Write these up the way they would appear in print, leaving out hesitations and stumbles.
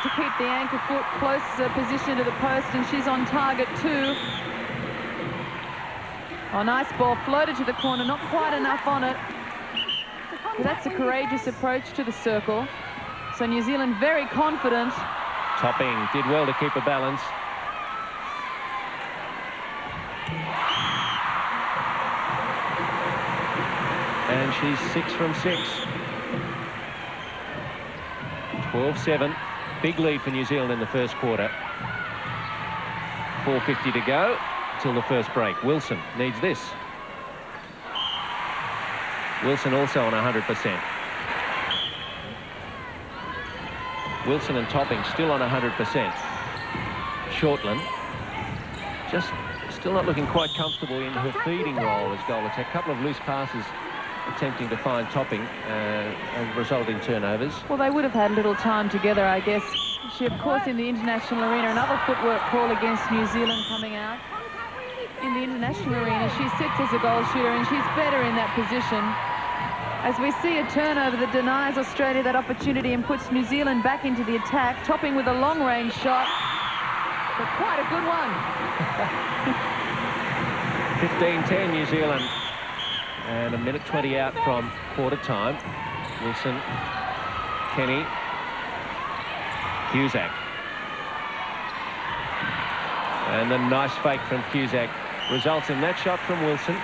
to keep the anchor foot close position to the post, and she's on target too. Oh, nice ball, floated to the corner, not quite enough on it. But that's a courageous approach to the circle. So New Zealand very confident. Topping did well to keep a balance. And she's 6 from 6. 12-7. Big lead for New Zealand in the first quarter. 4:50 to go till the first break. Wilson needs this. Wilson also on 100%. Wilson and Topping still on 100%. Shortland just still not looking quite comfortable in her feeding role as goal attack. A couple of loose passes attempting to find Topping and resulted in turnovers. Well, they would have had little time together, I guess. She, of course, in the international arena, another footwork call against New Zealand coming out. In the international arena, she sits as a goal shooter, and she's better in that position. As we see a turnover that denies Australia that opportunity and puts New Zealand back into the attack. Topping with a long-range shot, but quite a good one. 15-10 New Zealand. And a minute 20 out from quarter time. Wilson, Kenny, Cusack. And the nice fake from Cusack results in that shot from Wilson.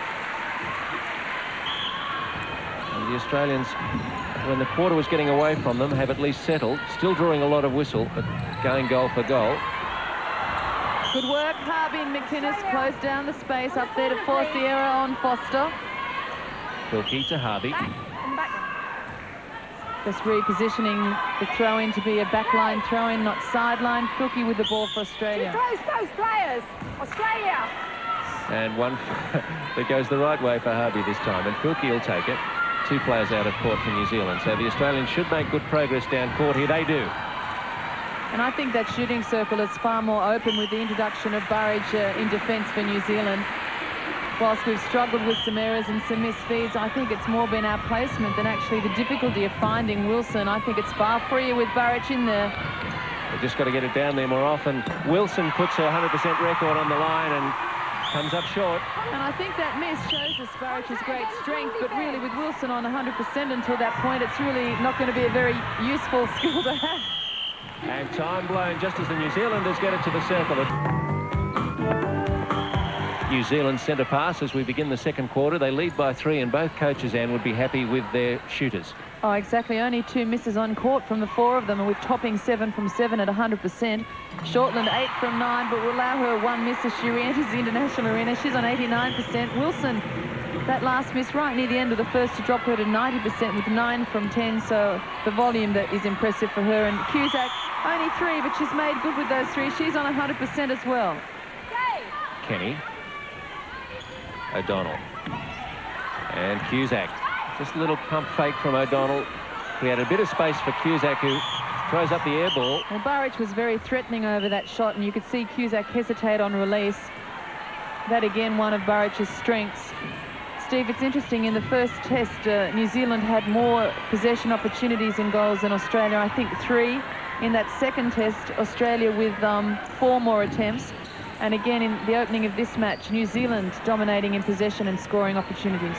And the Australians, when the quarter was getting away from them, have at least settled. Still drawing a lot of whistle, but going goal for goal. Good work, Harvey and McInnes closed down the space up there to force the error on Foster. Wilkie to Harvey. Just repositioning the throw-in to be a backline throw-in, not sideline. Wilkie with the ball for Australia. Close those players, Australia. And one that goes the right way for Harvey this time, and Wilkie will take it. 2 players out of court for New Zealand, so the Australians should make good progress down court here. They do. And I think that shooting circle is far more open with the introduction of Burridge in defence for New Zealand. Whilst we've struggled with some errors and some missed feeds, I think it's more been our placement than actually the difficulty of finding Wilson. I think it's far freer with Burridge in there. They've just got to get it down there more often. Wilson puts her 100% record on the line and comes up short. And I think that miss shows us Burridge's great strength, but really with Wilson on 100% until that point, it's really not going to be a very useful skill to have. And time blown just as the New Zealanders get it to the circle. New Zealand centre pass as we begin the second quarter. They lead by 3, and both coaches, Anne, would be happy with their shooters. Oh, exactly. Only 2 misses on court from the 4 of them, and with Topping 7 from 7 at 100%. Shortland 8 from 9, but will allow her 1 miss as she re-enters the international arena. She's on 89%. Wilson, that last miss right near the end of the first to drop her to 90% with 9 from 10, so the volume that is impressive for her. And Cusack, only 3, but she's made good with those 3. She's on 100% as well. Kenny. O'Donnell. And Cusack. Just a little pump fake from O'Donnell. Created a bit of space for Cusack, who throws up the air ball. Well, Burridge was very threatening over that shot, and you could see Cusack hesitate on release. That, again, one of Burridge's strengths. Steve, it's interesting, in the first test, New Zealand had more possession opportunities in goals than Australia. I think 3. In that second test, Australia with 4 more attempts. And again, in the opening of this match, New Zealand dominating in possession and scoring opportunities.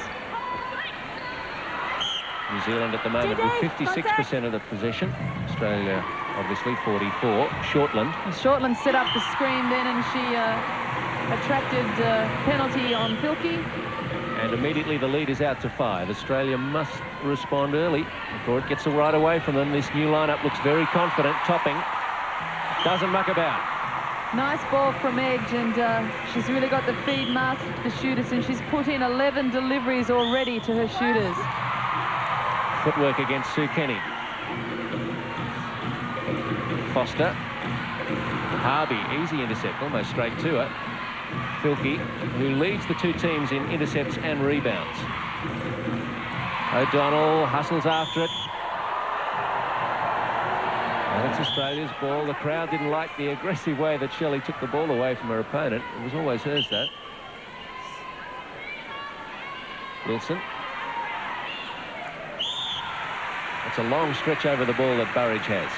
New Zealand at the moment with 56% of the possession. Australia, obviously, 44. Shortland. And Shortland set up the screen then, and she attracted penalty on Filkey. And immediately the lead is out to 5. Australia must respond early before it gets it right away from them. This new lineup looks very confident. Topping doesn't muck about. Nice ball from Edge, and she's really got the feed mastered to the shooters, and she's put in 11 deliveries already to her shooters. Footwork against Sue Kenny. Foster. Harvey, easy intercept, almost straight to her. Filkey, who leads the 2 teams in intercepts and rebounds. O'Donnell hustles after it. And it's Australia's ball. The crowd didn't like the aggressive way that Shelley took the ball away from her opponent. It was always hers, though. Wilson. It's a long stretch over the ball that Burridge has.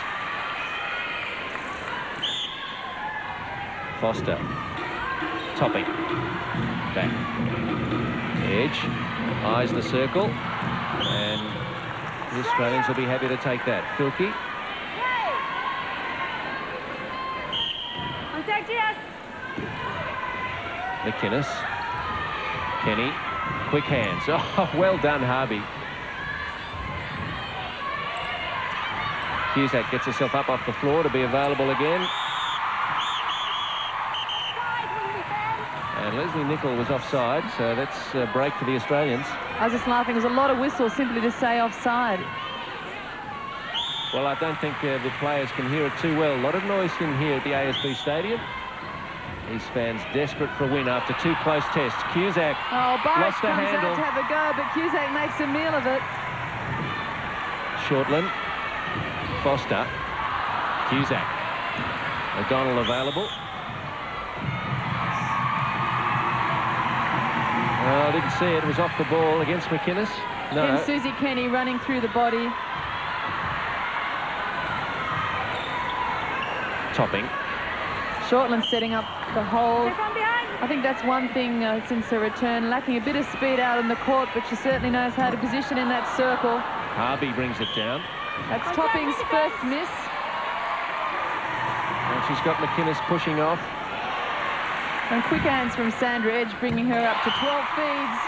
Foster. Topping. Back. Edge. Eyes the circle. And the Australians will be happy to take that. Filkey. McInnes. Kenny. Quick hands. Oh, well done, Harvey. Cusack gets herself up off the floor to be available again. And Leslie Nichol was offside, so that's a break for the Australians. I was just laughing. There's a lot of whistles simply to say offside. Well, I don't think the players can hear it too well. A lot of noise in here at the ASB Stadium. These fans desperate for a win after 2 close tests. Cusack Burridge lost the comes handle. out to have a go, but Cusack makes a meal of it. Shortland. Foster. Cusack. O'Donnell available. Oh, I didn't see it. It was off the ball against McInnes. No. And Susie Kenny running through the body. Topping. Shortland setting up the hold. I think that's one thing since her return, lacking a bit of speed out on the court, but she certainly knows how to position in that circle. Harvey brings it down. That's Topping's first miss. And she's got McInnes pushing off. And quick hands from Sandra Edge, bringing her up to 12 feeds.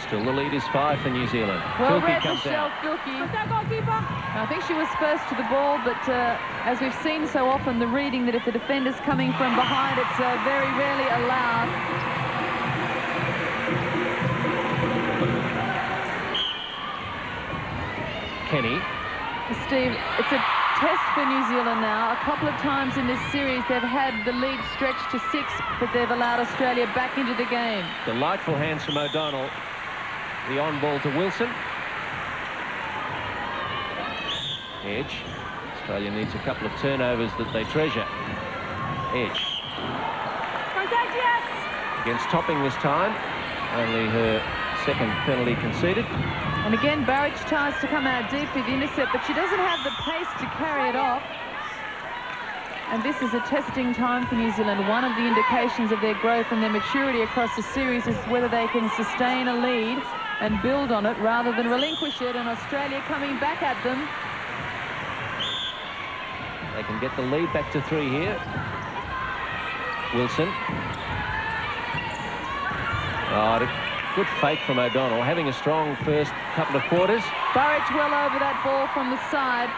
Still the lead is 5 for New Zealand. Well Filkey read, comes Michelle out. Filkey. I think she was first to the ball, but as we've seen so often, the reading that if the defender's coming from behind, it's very rarely allowed. Kenny. Steve, it's a test for New Zealand now. A couple of times in this series, they've had the lead stretched to 6, but they've allowed Australia back into the game. Delightful hands from O'Donnell. The on ball to Wilson. Edge. Australia needs a couple of turnovers that they treasure. Edge. Against Topping this time. Only her second penalty conceded. And again, Burridge tries to come out deep with the intercept, but she doesn't have the pace to carry it off. And this is a testing time for New Zealand. One of the indications of their growth and their maturity across the series is whether they can sustain a lead and build on it rather than relinquish it, and Australia coming back at them. They can get the lead back to 3 here. Wilson. Oh, good fake from O'Donnell, having a strong first couple of quarters. Burridge well over that ball from the side.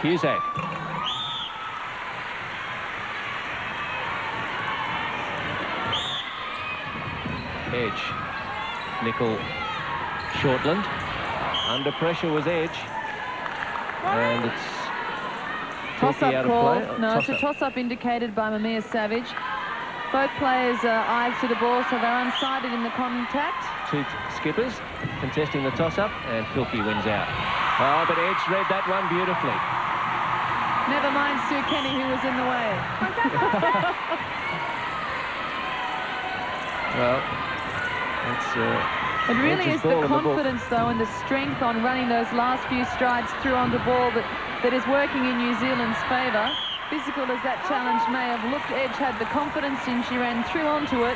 Cusack. Edge. Nichol. Shortland. Under pressure was Edge. And it's Toss-up out of call. play. No, it's a toss-up indicated by Mamiya Savage. Both players eyes to the ball, so they're unsided in the contact. 2 skippers contesting the toss-up, and Filkey wins out. Oh, but Edge read that one beautifully. Never mind Sue Kenny, who was in the way. Well, it's it really Edge's is the ball in the book. confidence, though, and the strength on running those last few strides through on the ball that is working in New Zealand's favour. Physical as that challenge may have looked, Edge had the confidence and she ran through onto it.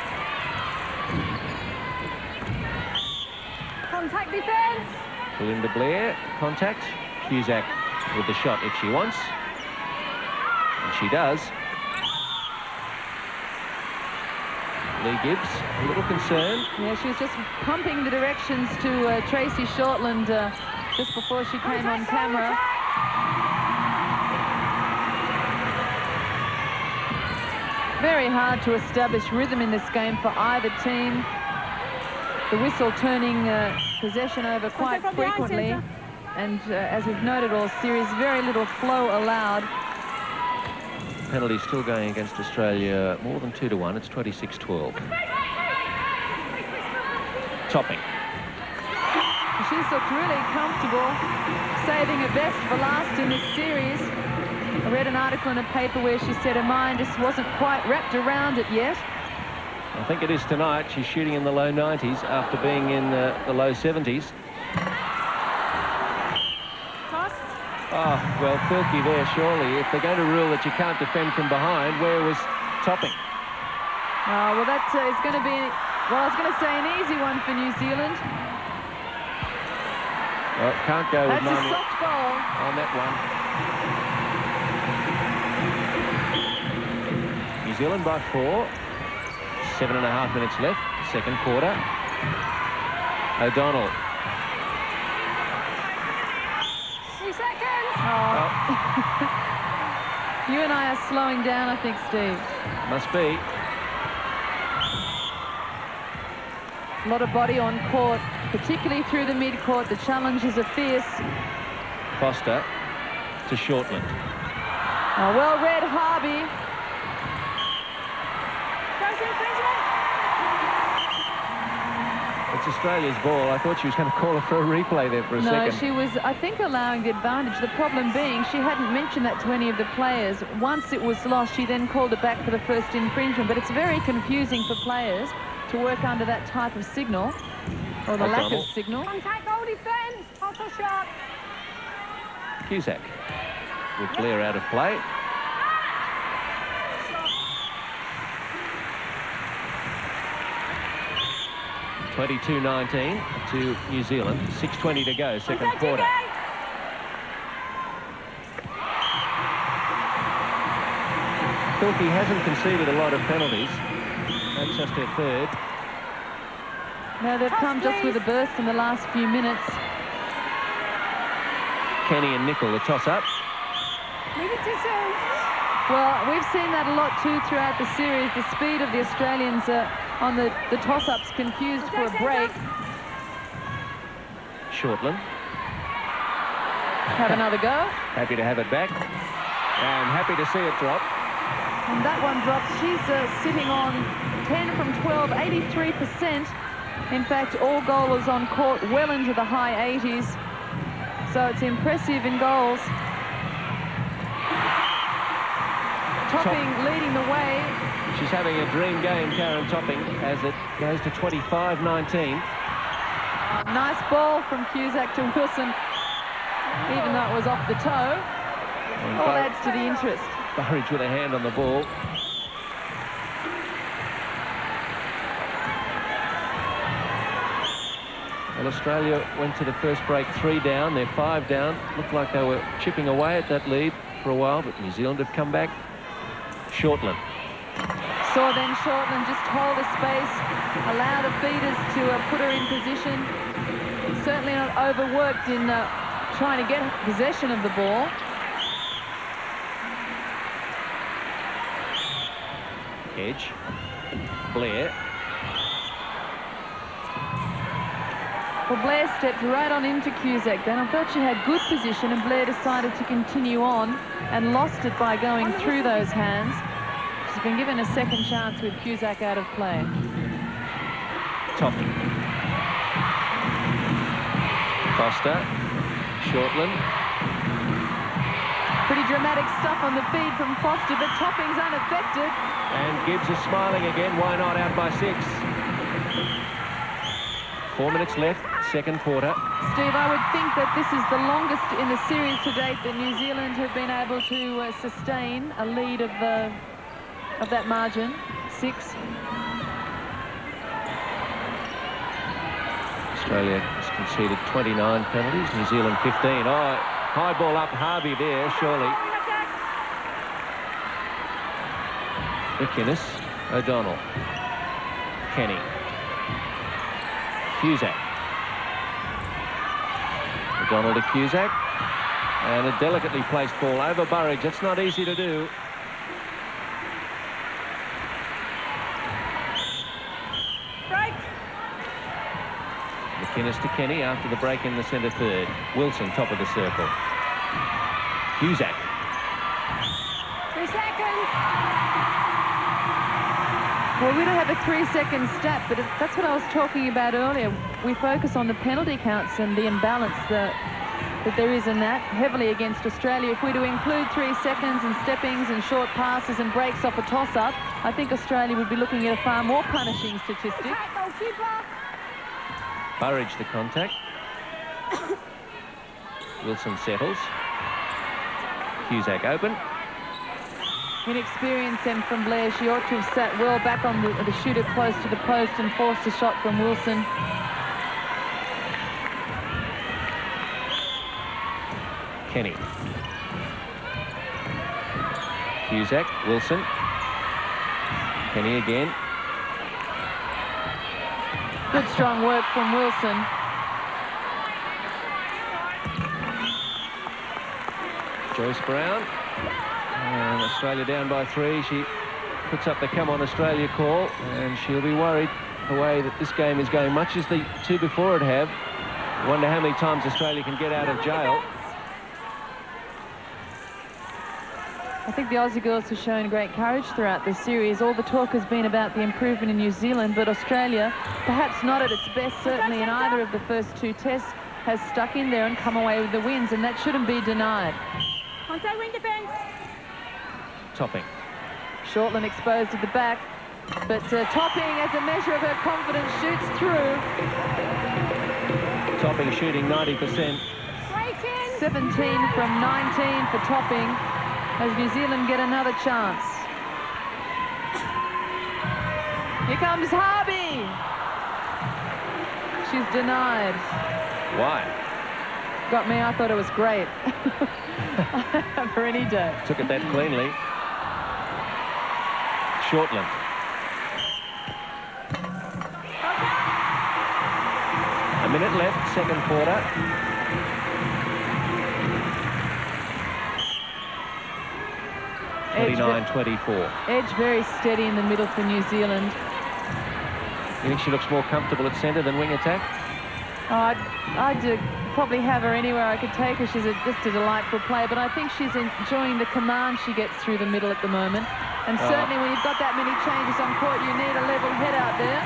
Contact defence. Belinda Blair, contact. Cusack with the shot if she wants. And she does. Leigh Gibbs, a little concerned. Yeah, she was just pumping the directions to Tracy Shortland just before she came on camera. Very hard to establish rhythm in this game for either team. The whistle turning possession over quite frequently. And as we've noted all series, very little flow allowed. Penalty still going against Australia more than 2-1. It's 26-12. Topping. She's looked really comfortable, saving her best for last in this series. I read an article in a paper where she said her mind just wasn't quite wrapped around it yet. I think it is tonight. She's shooting in the low 90s after being in the low 70s. Oh, well, Filkey there, surely. If they're going to rule that you can't defend from behind, where was Topping? Oh, well, that is going to be, well, I was going to say an easy one for New Zealand. Well, can't go with That's a Manu soft goal. on that one. New Zealand by 4. 7.5 minutes left, second quarter. O'Donnell. 3 seconds. Oh. You and I are slowing down, I think, Steve. Must be. A lot of body on court, particularly through the mid-court. The challenges are fierce. Foster to Shortland. Oh, well read, Harvey. It's Australia's ball. I thought she was going to call her for a replay there for a second. No, she was, I think, allowing the advantage. The problem being she hadn't mentioned that to any of the players. Once it was lost, she then called it back for the first infringement. But it's very confusing for players to work under that type of signal, or the lack of signal. Contact goal defence. Hustle shot. Cusack with Blair out of play. (22-19) to New Zealand. 6:20 to go, second quarter. Filkey hasn't conceded a lot of penalties. That's just her third. No, they've come just with a burst in the last few minutes. Kenny and Nicol, the toss-up. Leave it too soon. Well, we've seen that a lot too throughout the series. The speed of the Australians on the toss-ups confused for a break. Shortland. Have another go. Happy to have it back. And happy to see it drop. And that one drops. She's sitting on 10 from 12, 83%. In fact, all goalers on court well into the high 80s. So it's impressive in goals. Topping leading the way. She's having a dream game, Karen Topping, as it goes to 25-19. Nice ball from Cusack to Wilson, even though it was off the toe. All adds to the interest. Burridge with a hand on the ball. Well, Australia went to the first break 3 down. They're 5 down. Looked like they were chipping away at that lead for a while, but New Zealand have come back. Shortland. Saw then Shortland just hold a space, allow the feeders to put her in position. Certainly not overworked in trying to get possession of the ball. Edge. Blair. Well, Blair stepped right on into Cusack then. I thought she had good position, and Blair decided to continue on and lost it by going through those hands. She's been given a second chance with Cusack out of play. Topping. Foster. Shortland. Pretty dramatic stuff on the feed from Foster, but Topping's unaffected. And Gibbs is smiling again. Why not? Out by 6. 4 minutes left, second quarter. Steve, I would think that this is the longest in the series to date that New Zealand have been able to sustain a lead of that margin, 6. Australia has conceded 29 penalties, New Zealand 15. Oh, high ball up, Harvey there, surely. McInnes, O'Donnell, Kenny, Cusack. O'Donnell to Cusack. And a delicately placed ball over Burridge. It's not easy to do. Break. McInnes to Kenny after the break in the centre third. Wilson, top of the circle. Cusack. 3 seconds. Well, we don't have a 3-second stat, but that's what I was talking about earlier. We focus on the penalty counts and the imbalance that there is in that, heavily against Australia. If we do include 3 seconds and steppings and short passes and breaks off a toss-up, I think Australia would be looking at a far more punishing statistic. Burridge the contact. Wilson settles. Cusack open. Inexperience then from Blair. She ought to have sat well back on the shooter close to the post and forced a shot from Wilson. Kenny. Cusack, Wilson. Kenny again. Good strong work from Wilson. Joyce Brown. And Australia down by 3. She puts up the come on Australia call, and she'll be worried the way that this game is going, much as the two before it have. Wonder how many times Australia can get out of jail. I think the Aussie girls have shown great courage throughout this series. All the talk has been about the improvement in New Zealand, but Australia, perhaps not at its best, certainly in either of the first 2 tests, has stuck in there and come away with the wins, and that shouldn't be denied. Onside wing defense. Topping. Shortland exposed at the back, but Topping, as a measure of her confidence, shoots through. Topping shooting 90%. 17 from 19 for Topping, as New Zealand get another chance. Here comes Harvey. She's denied. Why? Got me, I thought it was great. For any day. Took it that cleanly. Shortland. A minute left, second quarter. Edge 29-24. Edge very steady in the middle for New Zealand. You think she looks more comfortable at centre than wing attack? Oh, I'd probably have her anywhere I could take her. She's just a delightful player, but I think she's enjoying the command she gets through the middle at the moment. And certainly when you've got that many changes on court, you need a level head out there.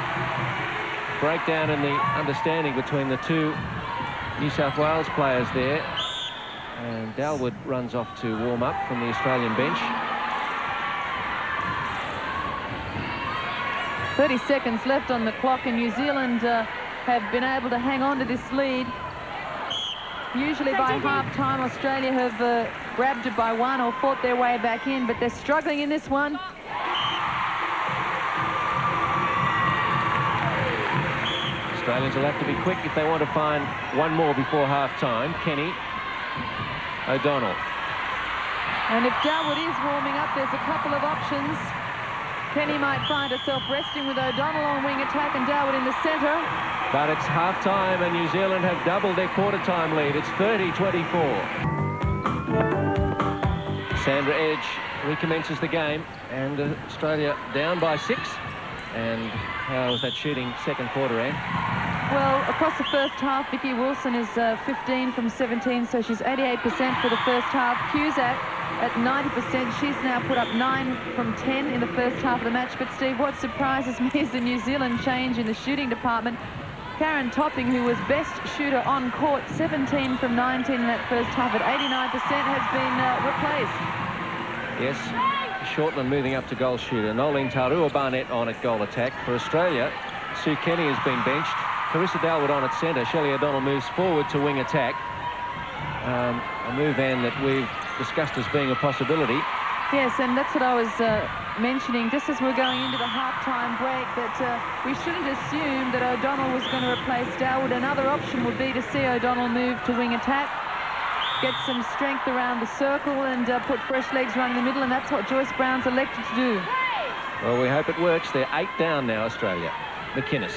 Breakdown in the understanding between the two New South Wales players there. And Dalwood runs off to warm up from the Australian bench. 30 seconds left on the clock, and New Zealand have been able to hang on to this lead. Usually by half-time, Australia have grabbed it by 1 or fought their way back in, but they're struggling in this one. Australians will have to be quick if they want to find one more before half-time. Kenny, O'Donnell. And if Dalwood is warming up, there's a couple of options. Kenny might find herself resting with O'Donnell on wing attack and Dalwood in the centre. But it's half-time and New Zealand have doubled their quarter-time lead. It's 30-24. Sandra Edge recommences the game, and Australia down by 6. And how was that shooting second quarter, Anne? Well, across the first half, Vicky Wilson is 15 from 17, so she's 88% for the first half. Cusack at 90%. She's now put up 9 from 10 in the first half of the match. But, Steve, what surprises me is the New Zealand change in the shooting department. Karen Topping, who was best shooter on court, 17 from 19 in that first half at 89%, has been replaced. Yes, Shortland moving up to goal shooter. Nolene Taurua-Barnett on at goal attack. For Australia, Sue Kenny has been benched. Carissa Dalwood on at centre. Shelley O'Donnell moves forward to wing attack. A move, Anne, that we've discussed as being a possibility. Yes, and that's what I was mentioning just as we're going into the half-time break, that we shouldn't assume that O'Donnell was going to replace Dalwood. Another option would be to see O'Donnell move to wing attack, get some strength around the circle and put fresh legs running the middle, and that's what Joyce Brown's elected to do. Well, we hope it works. They're 8 down now, Australia. McInnes.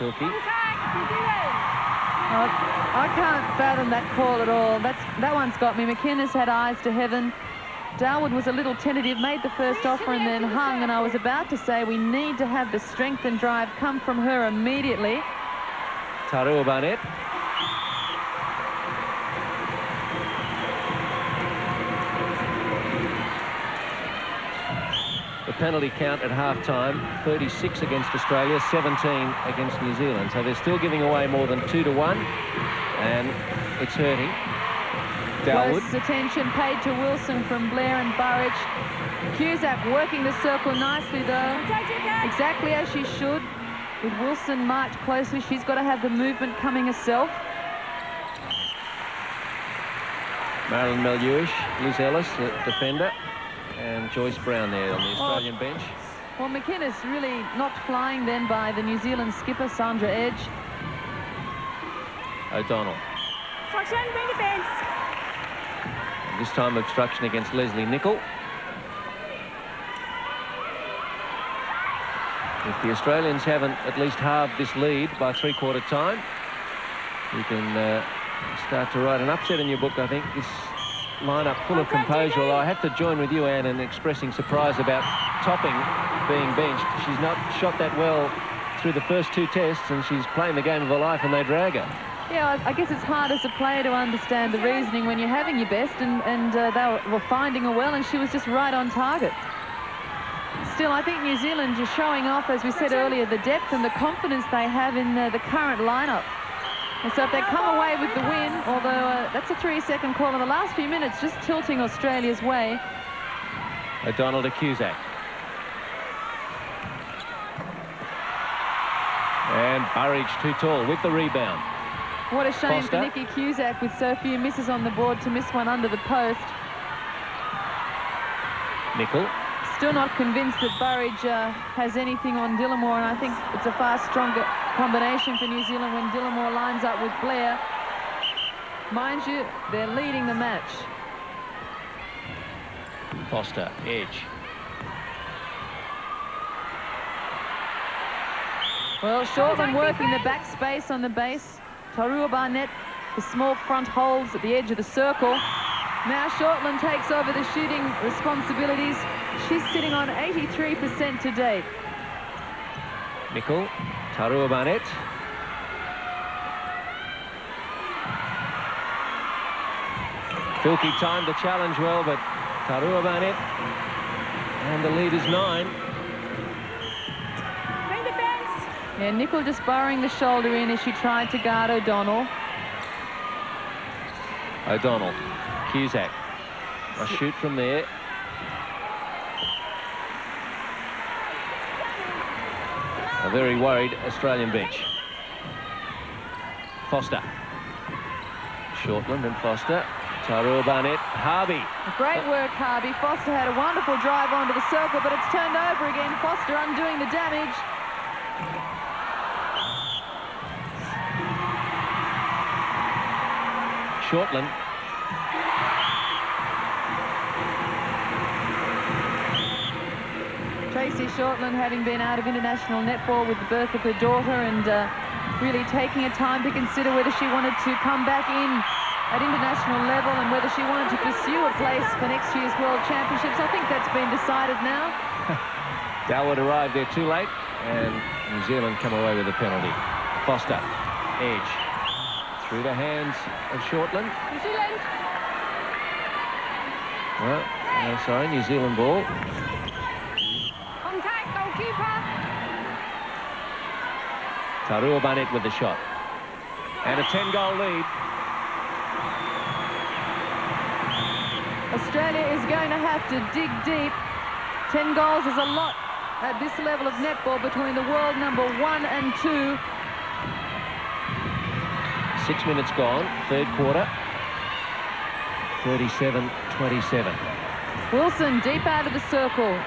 Pilkey. I can't fathom that call at all. That one's got me. McInnes had eyes to heaven. Dalwood was a little tentative, made the first offer and then hung, and I was about to say we need to have the strength and drive come from her immediately. Taurua-Barnett. The penalty count at half-time, 36 against Australia, 17 against New Zealand. So they're still giving away more than 2-1, and it's hurting. Dalwood. Close attention paid to Wilson from Blair and Burridge. Cusack working the circle nicely, though. Exactly as she should. With Wilson marked closely, she's got to have the movement coming herself. Marilyn Melhuish, Liz Ellis, the defender, and Joyce Brown there on the Australian bench. Well, McInnes really knocked flying then by the New Zealand skipper, Sandra Edge. O'Donnell. Obstruction, wing defence. And this time obstruction against Leslie Nichol. If the Australians haven't at least halved this lead by three-quarter time, you can start to write an upset in your book, I think. This lineup full of composure, although I have to join with you, Anne, in expressing surprise about Topping being benched. She's not shot that well through the first two tests, and she's playing the game of her life, and they drag her. Yeah, I guess it's hard as a player to understand the reasoning when you're having your best, and they were finding her well, and she was just right on target. Still, I think New Zealand is showing off, as we said earlier, the depth and the confidence they have in the current lineup. And so if they come away with the win, although that's a 3-second call in the last few minutes, just tilting Australia's way. O'Donnell to Cusack. And Burridge too tall with the rebound. What a shame Foster. for Nikki Cusack, with so few misses on the board, to miss one under the post. Nichol. Still not convinced that Burridge has anything on Dillamore, and I think it's a far stronger combination for New Zealand when Dillamore lines up with Blair. Mind you, they're leading the match. Foster, Edge. Well, Shortland working the back space on the base. Tarua Barnett, the small front holes at the edge of the circle. Now Shortland takes over the shooting responsibilities. She's sitting on 83% to date. Nichol, Tarua Barnett. Filkey timed the challenge well, but Tarua Barnett, and the lead is 9. Wing defence. Yeah, Nichol just burrowing the shoulder in as she tried to guard O'Donnell. O'Donnell, Cusack. A shoot from there. A very worried Australian bench. Foster. Shortland and Foster. Tarua Barnett. Harvey. Great work, Harvey. Foster had a wonderful drive onto the circle, but it's turned over again. Foster undoing the damage. Shortland. Tracy Shortland, having been out of international netball with the birth of her daughter, and really taking a time to consider whether she wanted to come back in at international level and whether she wanted to pursue a place for next year's World Championships. I think that's been decided now. Dalwood arrived there too late, and New Zealand come away with a penalty. Foster, Edge, through the hands of Shortland. New Zealand. Well, sorry, New Zealand ball. Contact, goalkeeper. Tarua Barnett with the shot. And a 10-goal lead. Australia is going to have to dig deep. 10 goals is a lot at this level of netball between the world number 1 and 2. 6 minutes gone, third quarter. 37-27. Wilson deep out of the circle,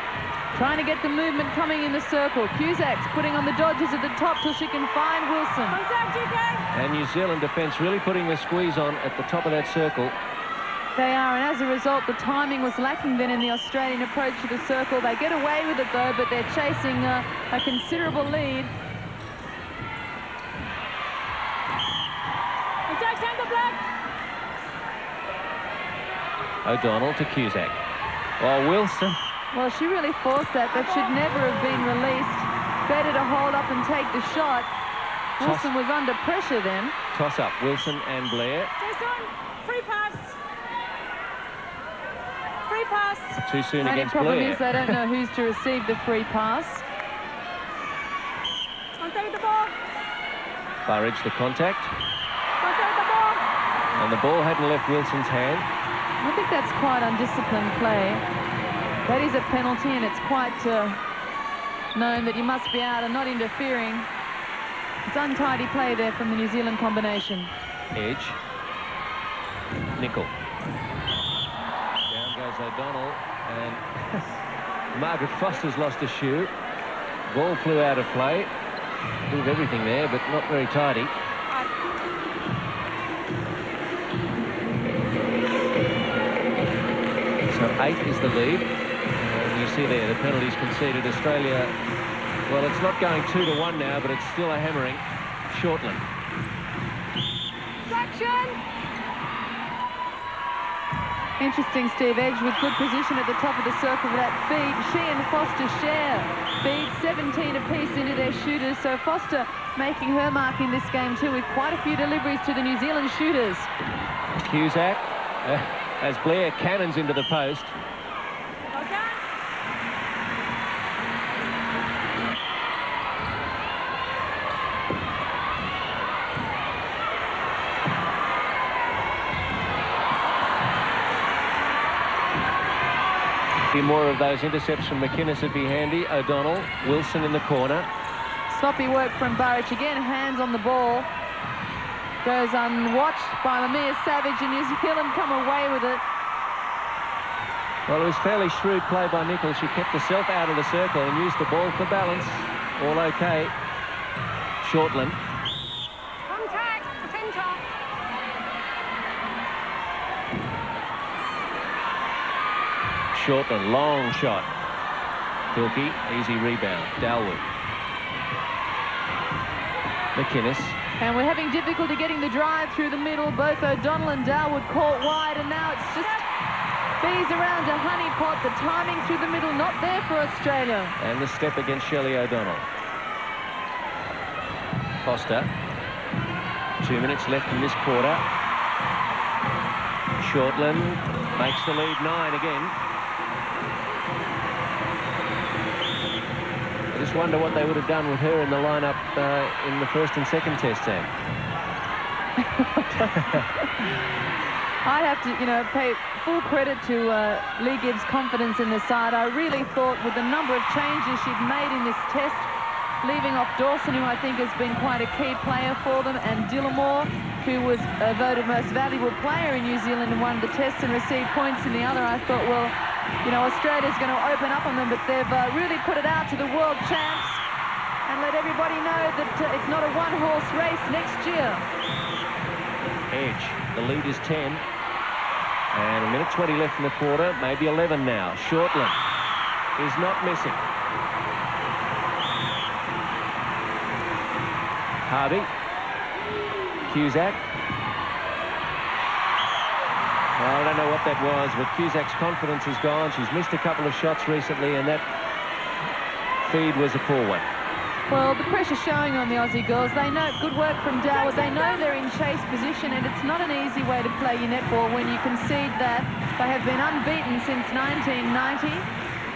trying to get the movement coming in the circle. Cusack's putting on the dodges at the top till she can find Wilson. Contact, GK. And New Zealand defence really putting the squeeze on at the top of that circle. They are, and as a result, the timing was lacking then in the Australian approach to the circle. They get away with it, though, but they're chasing a considerable lead. Contact, centre block. O'Donnell to Cusack. Oh, Wilson. Well, she really forced that. That should never have been released. Better to hold up and take the shot. Wilson was under pressure then. Toss up, Wilson and Blair. Jason, free pass. Free pass. Too soon The only against problem Blair. is they don't know who's to receive the free pass. Contact the ball. Burridge the contact. Contact the ball. And the ball hadn't left Wilson's hand. I think that's quite undisciplined play. That is a penalty, and it's quite known that you must be out and not interfering. It's untidy play there from the New Zealand combination. Edge. Nichol. Down goes O'Donnell, and Margaret Foster's lost a shoe. Ball flew out of play. Move everything there, but not very tidy. So 8 is the lead. And you see there the penalties conceded. Australia, well, it's not going 2-1 now, but it's still a hammering. Shortland. Interesting, Steve. Edge with good position at the top of the circle for that feed. She and Foster share feed, 17 apiece into their shooters. So Foster making her mark in this game too, with quite a few deliveries to the New Zealand shooters. Cusack, as Blair cannons into the post. A few more of those intercepts from McInnes would be handy. O'Donnell, Wilson in the corner. Sloppy work from Burridge again, hands on the ball. Goes unwatched by Lamia Savage, and New Zealand come away with it. Well, it was fairly shrewd play by Nichols. She kept herself out of the circle and used the ball for balance. All okay. Shortland. Contact, potential. Shortland, long shot. Filkey, easy rebound. Dalwood. McInnes. And we're having difficulty getting the drive through the middle. Both O'Donnell and Dalwood caught wide, and now it's just bees around a honeypot. The timing through the middle not there for Australia. And the step against Shelley O'Donnell. Foster. 2 minutes left in this quarter. Shortland makes the lead 9 again. I just wonder what they would have done with her in the lineup in the first and second test, Sam. I'd have to, pay full credit to Leigh Gibbs' confidence in the side. I really thought with the number of changes she'd made in this test, leaving off Dawson, who I think has been quite a key player for them, and Dillamore, who was voted most valuable player in New Zealand in one of the tests and received points in the other, I thought, well, Australia's going to open up on them, but they've really put it out to the world champs and let everybody know that it's not a one-horse race next year. Edge, the lead is 10. And a minute 20 left in the quarter, maybe 11 now. Shortland is not missing. Harvey. Cusack. Well, I don't know what that was, but Cusack's confidence is gone. She's missed a couple of shots recently, and that feed was a poor one. Well, the pressure showing on the Aussie girls. They know good work from Dalwood. They know they're in chase position, and it's not an easy way to play your netball when you concede that. They have been unbeaten since 1990,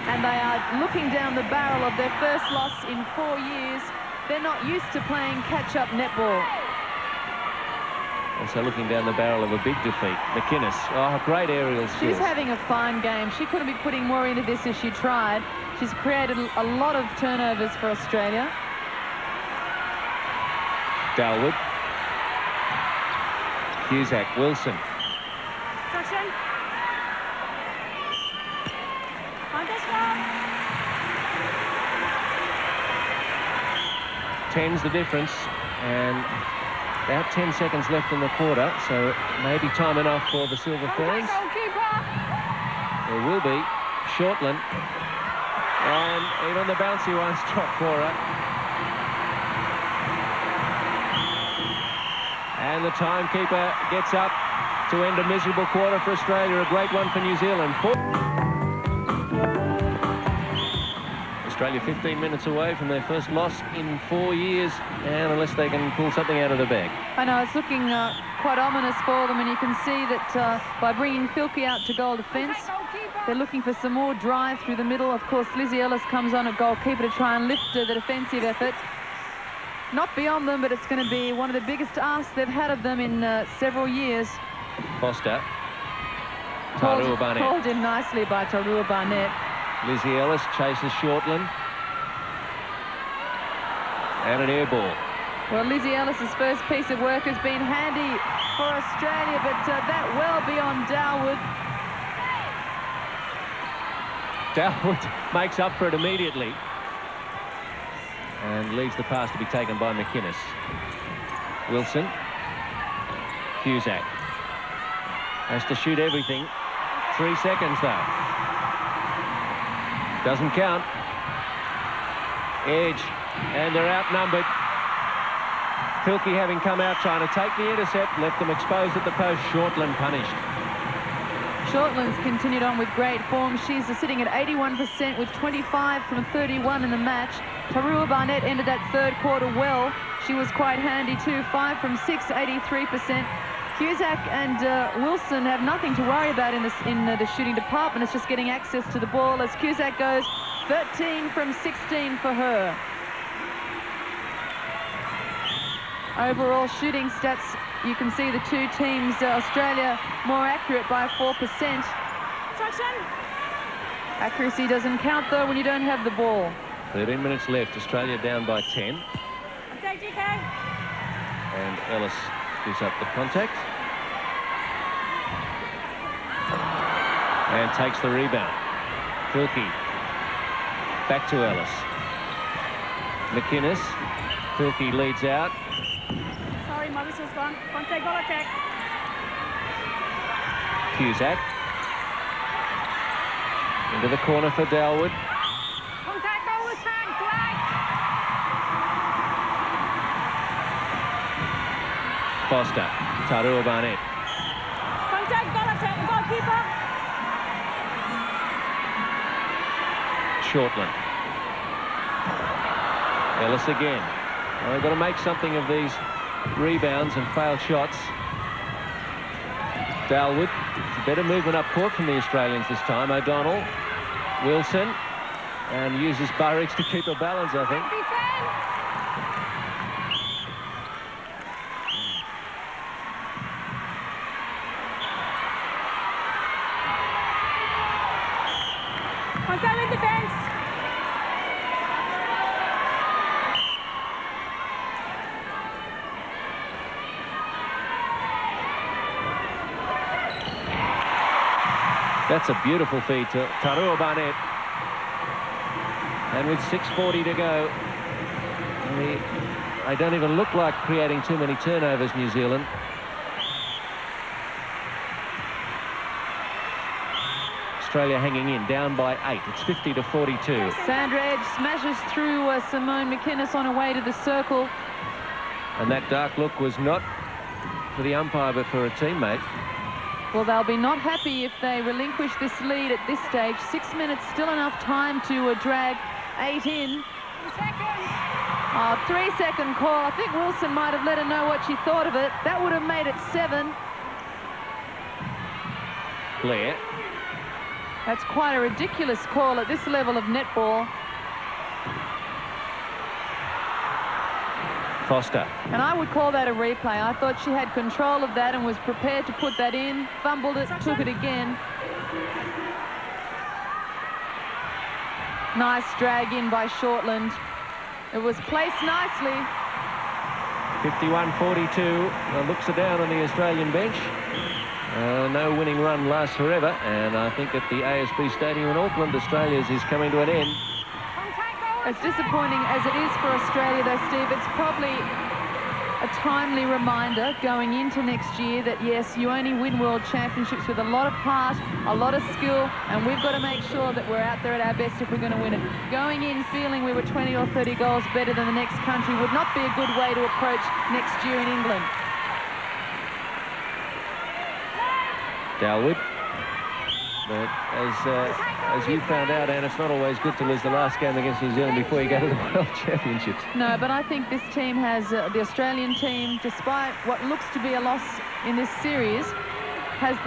and they are looking down the barrel of their first loss in 4 years. They're not used to playing catch-up netball. Also looking down the barrel of a big defeat. McInnes, great aerial skills. She's having a fine game. She couldn't be putting more into this if she tried. She's created a lot of turnovers for Australia. Dalwood. Cusack, Wilson. Action. On this one. 10's the difference, and about 10 seconds left in the quarter, so maybe time enough for the Silver Ferns. There will be. Shortland. And in on the bouncy one, stop for her. And the timekeeper gets up to end a miserable quarter for Australia. A great one for New Zealand. Australia 15 minutes away from their first loss in 4 years, and unless they can pull something out of the bag. I know, it's looking quite ominous for them, and you can see that by bringing Filkey out to goal defence, they're looking for some more drive through the middle. Of course, Lizzie Ellis comes on at goalkeeper to try and lift the defensive effort. Not beyond them, but it's going to be one of the biggest asks they've had of them in several years. Foster. Taurua Barnett. Called in nicely by Taurua Barnett. Lizzie Ellis chases Shortland. And an air ball. Well, Lizzie Ellis's first piece of work has been handy for Australia, but that well beyond Darwood. Darwood makes up for it immediately and leaves the pass to be taken by McInnes. Wilson. Cusack has to shoot everything. 3 seconds though. Doesn't count. Edge, and they're outnumbered. Filkey, having come out trying to take the intercept, left them exposed at the post. Shortland punished. Shortland's continued on with great form. She's sitting at 81% with 25 from 31 in the match. Tarua Barnett ended that third quarter well. She was quite handy too. 5 from 6, 83%. Cusack and Wilson have nothing to worry about in the shooting department. It's just getting access to the ball as Cusack goes 13 from 16 for her. Overall shooting stats, you can see the two teams, Australia more accurate by 4%. Accuracy doesn't count though when you don't have the ball. 13 minutes left. Australia down by 10. And Ellis gives up the contact. And takes the rebound. Filkey. Back to Ellis. McInnes. Filkey leads out. Sorry, Mother's just gone. Contact, goal attack. Cusack. Into the corner for Dalwood. Contact, goal attack, drag. Foster. Tarua Barnett. Contact, goal attack, goalkeeper. Shortland. Ellis again. Well, they've got to make something of these rebounds and failed shots. Dalwood. It's a better movement up court from the Australians this time. O'Donnell. Wilson. And uses Burridge to keep her balance, I think. Contact with defense. That's a beautiful feed to Tarua Barnett. And with 6:40 to go, they don't even look like creating too many turnovers, New Zealand. Australia hanging in, down by 8. It's 50-42. Sandra Edge smashes through Simone McInnes on her way to the circle. And that dark look was not for the umpire, but for a teammate. Well, they'll be not happy if they relinquish this lead at this stage. 6 minutes, still enough time to drag 8 in. 3-second call. I think Wilson might have let her know what she thought of it. That would have made it 7. Blair. That's quite a ridiculous call at this level of netball. Foster. And I would call that a replay. I thought she had control of that and was prepared to put that in. Fumbled it, took it again. Nice drag in by Shortland. It was placed nicely. 51-42. Looks are down on the Australian bench. No winning run lasts forever, and I think at the ASB Stadium in Auckland, Australia's is coming to an end. As disappointing as it is for Australia, though, Steve, it's probably a timely reminder going into next year that, yes, you only win World Championships with a lot of heart, a lot of skill, and we've got to make sure that we're out there at our best if we're going to win it. Going in feeling we were 20 or 30 goals better than the next country would not be a good way to approach next year in England. Dalwood. But as you found out, Anne, it's not always good to lose the last game against New Zealand before you go to the World Championships. No, but I think this team has, the Australian team, despite what looks to be a loss in this series, has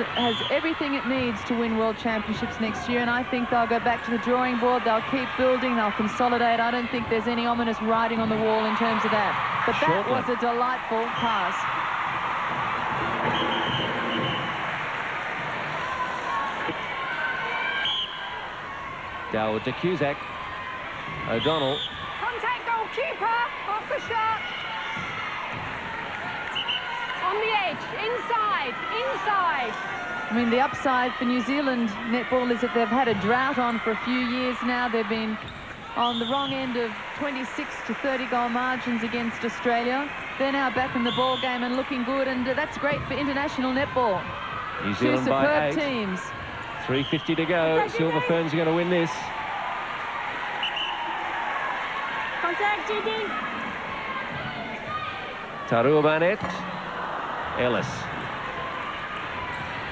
everything it needs to win World Championships next year, and I think they'll go back to the drawing board, they'll keep building, they'll consolidate. I don't think there's any ominous writing on the wall in terms of that. But that was a delightful pass. Dalwood to Cusack. O'Donnell. Contact, goalkeeper. Off the shot. Inside. Inside. I mean, the upside for New Zealand netball is that they've had a drought on for a few years now. They've been on the wrong end of 26 to 30 goal margins against Australia. They're now back in the ball game and looking good, and that's great for international netball. New Zealand Two by superb 8. teams. 3:50 to go. Silver Ferns are going to win this. Contact, GD. Tarua Barnett. Ellis.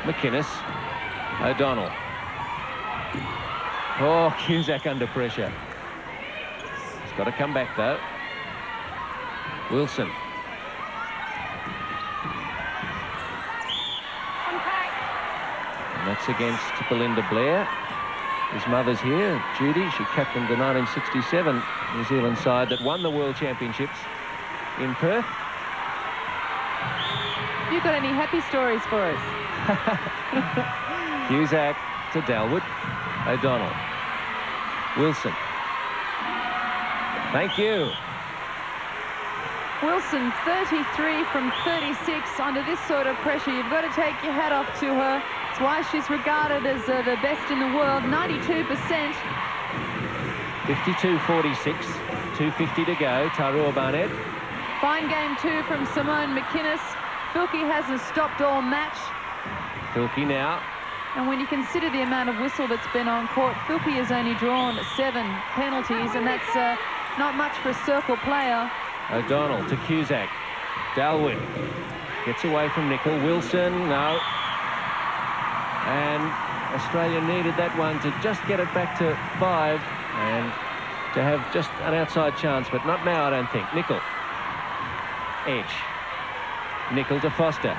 McInnes. O'Donnell. Oh, Cusack under pressure. He's got to come back, though. Wilson. And that's against Belinda Blair. His mother's here, Judy. She captained the 1967 New Zealand side that won the World Championships in Perth. You got any happy stories for us? Cusack to Dalwood. O'Donnell. Wilson. Thank you. Wilson, 33 from 36. Under this sort of pressure, you've got to take your hat off to her. It's why she's regarded as the best in the world. 92%. 52-46. 2:50 to go. Tarua Barnett. Fine game too from Simone McInnes. Filkey hasn't stopped all match. Filkey now. And when you consider the amount of whistle that's been on court, Filkey has only drawn 7 penalties, and that's not much for a circle player. O'Donnell to Cusack. Dalwood gets away from Nicol. Wilson, no. And Australia needed that one to just get it back to 5 and to have just an outside chance, but not now, I don't think. Nicol. Edge. Nicol to Foster.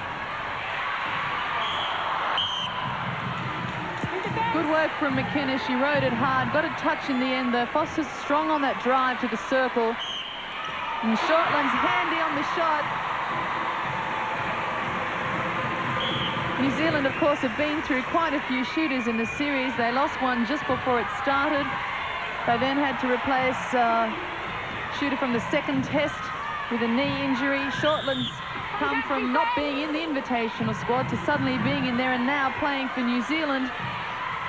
Good work from McInnes. She rode it hard, got a touch in the end though. Foster's strong on that drive to the circle. And Shortland's handy on the shot. New Zealand, of course, have been through quite a few shooters in the series. They lost one just before it started. They then had to replace shooter from the second test with a knee injury. Shortland's come from not being in the invitational squad to suddenly being in there and now playing for New Zealand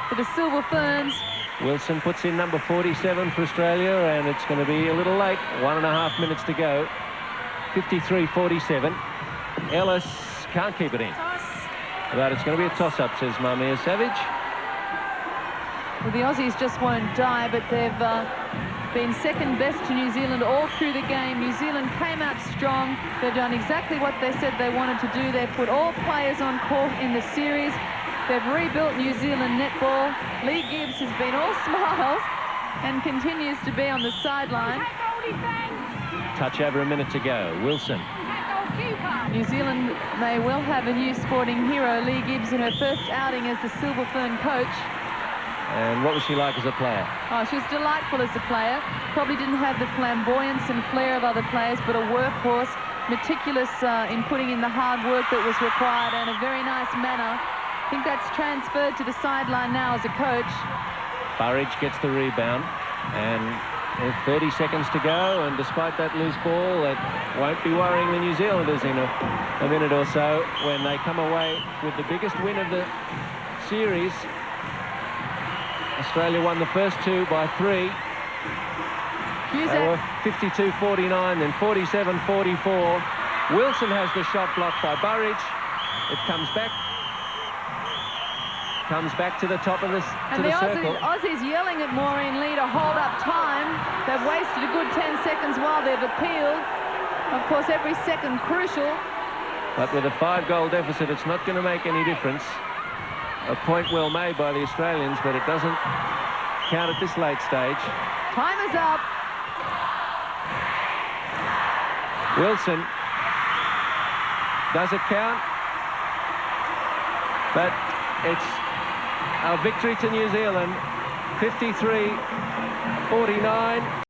for the Silver Ferns. Wilson puts in number 47 for Australia, and it's going to be a little late. 1.5 minutes to go. 53-47. Ellis can't keep it in. But it's going to be a toss-up, says Marmia Savage. Well, the Aussies just won't die, but they've been second best to New Zealand all through the game. New Zealand came out strong. They've done exactly what they said they wanted to do. They've put all players on court in the series. They've rebuilt New Zealand netball. Leigh Gibbs has been all smiles and continues to be on the sideline. Touch over a minute to go. Wilson. New Zealand, they will have a new sporting hero, Leigh Gibbs, in her first outing as the Silver Fern coach. And what was she like as a player? Oh, she was delightful as a player. Probably didn't have the flamboyance and flair of other players, but a workhorse, meticulous in putting in the hard work that was required, and a very nice manner. I think that's transferred to the sideline now as a coach. Burridge gets the rebound, and with 30 seconds to go, and despite that loose ball, it won't be worrying the New Zealanders in a minute or so when they come away with the biggest win of the series. Australia won the first 2 by 3. They were 52-49, then 47-44. Wilson has the shot blocked by Burridge. It comes back to the top of this circle. Aussies yelling at Maureen Lee to hold up time. They've wasted a good 10 seconds while they've appealed. Of course, every second crucial. But with a 5-goal deficit, it's not going to make any difference. A point well made by the Australians, but it doesn't count at this late stage. Time is up. Wilson. Does it count? But it's a victory to New Zealand, 53-49.